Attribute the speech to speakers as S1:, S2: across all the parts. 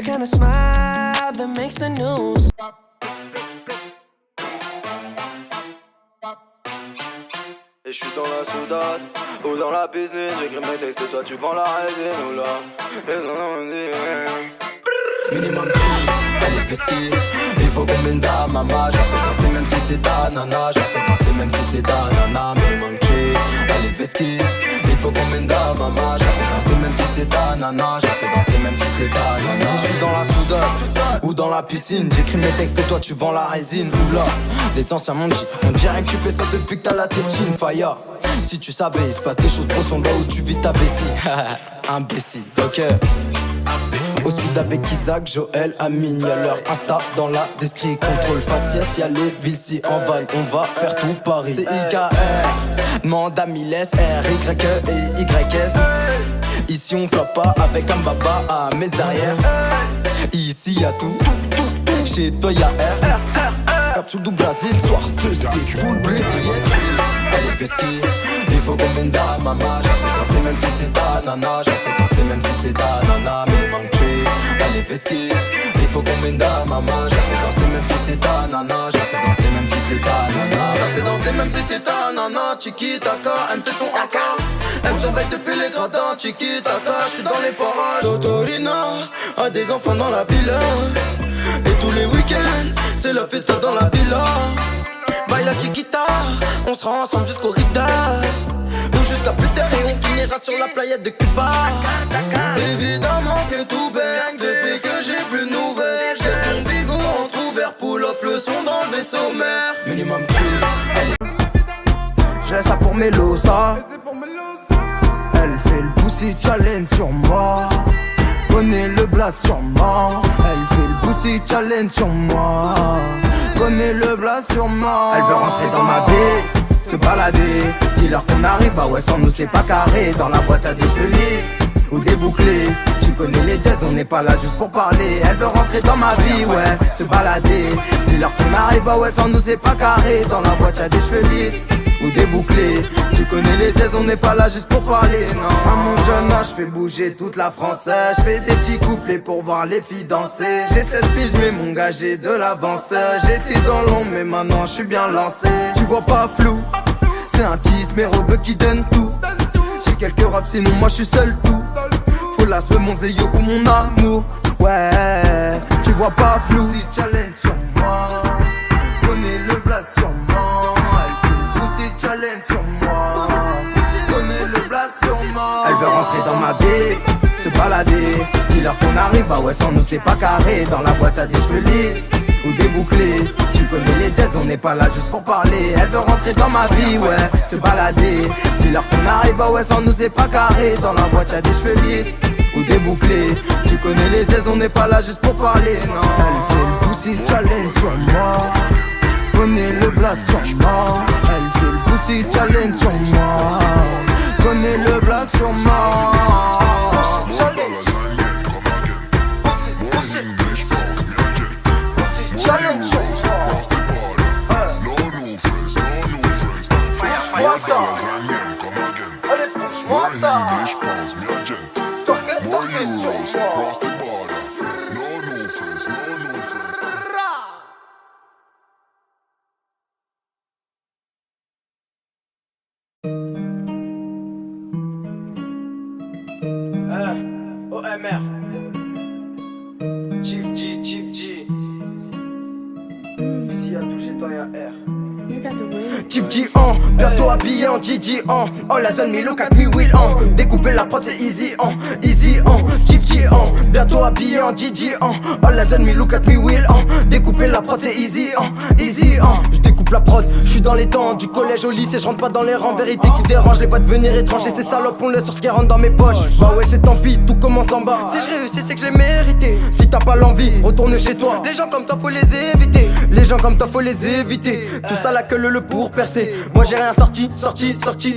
S1: The kind of smile that makes the news.
S2: Et je suis dans la soudade ou dans la piscine, j'écris mes textes, toi tu vends la résine ou là.
S3: Minimum G, elle est fesquille. Il faut qu'on mène ta maman. J'en fais danser même si c'est ta nana. J'en fais danser même si c'est ta nana. Minimum G, elle est fesquille. Il faut qu'on mène ta maman. J'en fais danser même si c'est ta nana. J'en fais danser même si c'est ta nana. Je suis dans la soudade ou dans la piscine. J'écris mes textes et toi tu vends la résine. Oula, les anciens m'ont dit, on dirait que tu fais ça depuis que t'as la tétine. Faya, si tu savais, il se passe des choses pour son là où tu vis ta vessie. Imbécile, ok. Au sud avec Isaac, Joël, Amine. Y'a leur Insta dans la description. Contrôle faciès, y'a les villes si en van. On va faire tout Paris. C'est IKR, demande à Miles, R, Y, E et YS. Ici on floppe pas avec un baba à mes arrières. Ici y'a tout, chez toi y'a R. Capsule du Brésil, soir ceci, full brésilienne. Elle est fesquille, il faut qu'on mène ta maman. J'en fais danser même si c'est ta nana. J'en fais danser même si c'est ta nana. Minimum tree, elle est fesquille. Il faut qu'on mène ta maman. J'en fais danser même si c'est ta nana. J'en fais danser même si c'est ta nana. J'en fais danser même si c'est ta nana. Tiki taka, elle me fait son AK. Elle me surveille depuis les gradins. Tiki taka, j'suis dans les parages. Totorina a des enfants dans la villa. Et tous les week-ends, c'est la festa dans la villa. Baila chiquita, on sera ensemble jusqu'au Rita. Ou jusqu'à plus tard et on finira sur la playa de Cuba. Évidemment que tout baigne depuis que j'ai plus de nouvelles. J'ai mon bigot entrouvert, pull up le son dans le vaisseau mère. Minimum Q, je laisse ça pour Melosa. Elle fait le pussy challenge sur moi. Connais le blast sûrement. Elle fait le pussy challenge sur moi. Connais le blast sur moi. Elle veut rentrer dans ma vie, se balader. Dis-leur qu'on arrive, bah ouais sans nous c'est pas carré. Dans la boîte à des cheveux lisses ou des bouclés. Tu connais les jazz, on n'est pas là juste pour parler. Elle veut rentrer dans ma vie, ouais, se balader. Dis-leur qu'on arrive, bah ouais sans nous c'est pas carré. Dans la boîte à des cheveux lisses ou des bouclés. Tu connais les jazz, on n'est pas là juste pour parler, non. À mon jeune âge, je fais bouger toute la France. Je fais des petits couplets pour voir les filles danser. J'ai 16 piges, mais mon gars, j'ai de l'avance. J'étais dans l'ombre, mais maintenant je suis bien lancé. Tu vois pas flou, c'est un tease, mais rebeu qui donne tout. J'ai quelques rêves, sinon moi je suis seul tout. Faut la souhaiter mon zéyo ou mon amour. Ouais, tu vois pas flou. Si challenge sur moi, connais le blast sur moi. Challenge sur moi, connais le place sur moi. Elle veut rentrer dans ma vie, se balader. Dis-leur qu'on arrive, bah ouais sans nous c'est pas carré. Dans la boîte à des cheveux lisses ou des bouclés. Tu connais les jazz, on n'est pas là juste pour parler. Elle veut rentrer dans ma vie, ouais, se balader. Dis-leur qu'on arrive, bah ouais sans nous c'est pas carré. Dans la boîte à des cheveux lisses ou des bouclés. Tu connais les jazz, on n'est pas là juste pour parler, non. Elle fait le pussy challenge sur moi. Connais le blast sur moi. Elle fait le pussy challenge sur moi. Connais le blast sur moi. Pussy challenge. Pussy challenge sur moi. Pousse-moi ça. Allez, pousse-moi ça. Torquez sur moi. OMR Chief G, Chief G. Ici y'a tout chez toi y'a R. Chief G on, bientôt habillé en Gigi on. Oh la zone me look at me will on. Découper la prod c'est easy on, easy on. Chief G on, bientôt habillé en Gigi on. Oh la zone me look at me will on. Découper la prod c'est easy on, easy on. J'découpe la prod, j'suis dans les temps. Du collège au lycée, j'rentre pas dans les rangs. Vérité qui dérange, les boîtes devenir étranges. Et ces salopes on laisse sur ce qui rentre dans mes poches. Bah ouais c'est tant pis, tout commence d'en bas. Si je réussis c'est que je l'ai mérité. Si t'as pas l'envie, retourne chez toi. Les gens comme toi faut les éviter. Les gens comme toi faut les éviter. Tout ça la queue le pour percer. Moi j'ai rien sorti.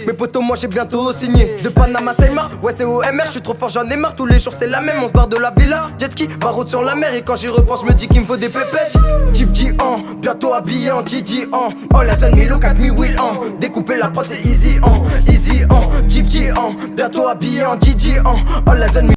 S3: Mes potos moi j'ai bientôt signé. De Panama Seymar, ouais c'est OMR. J'suis trop fort j'en ai marre, tous les jours c'est la même. On se barre de la villa, jet ski, barreau sur la mer. Et quand j'y repense je me dis qu'il me faut des pépettes. Chief G en, bientôt habillé en Gigi en. Oh la zone me look at me will en. Découper la prod c'est easy en, easy en. Chief G en, bientôt habillé en Gigi en. Oh la zone me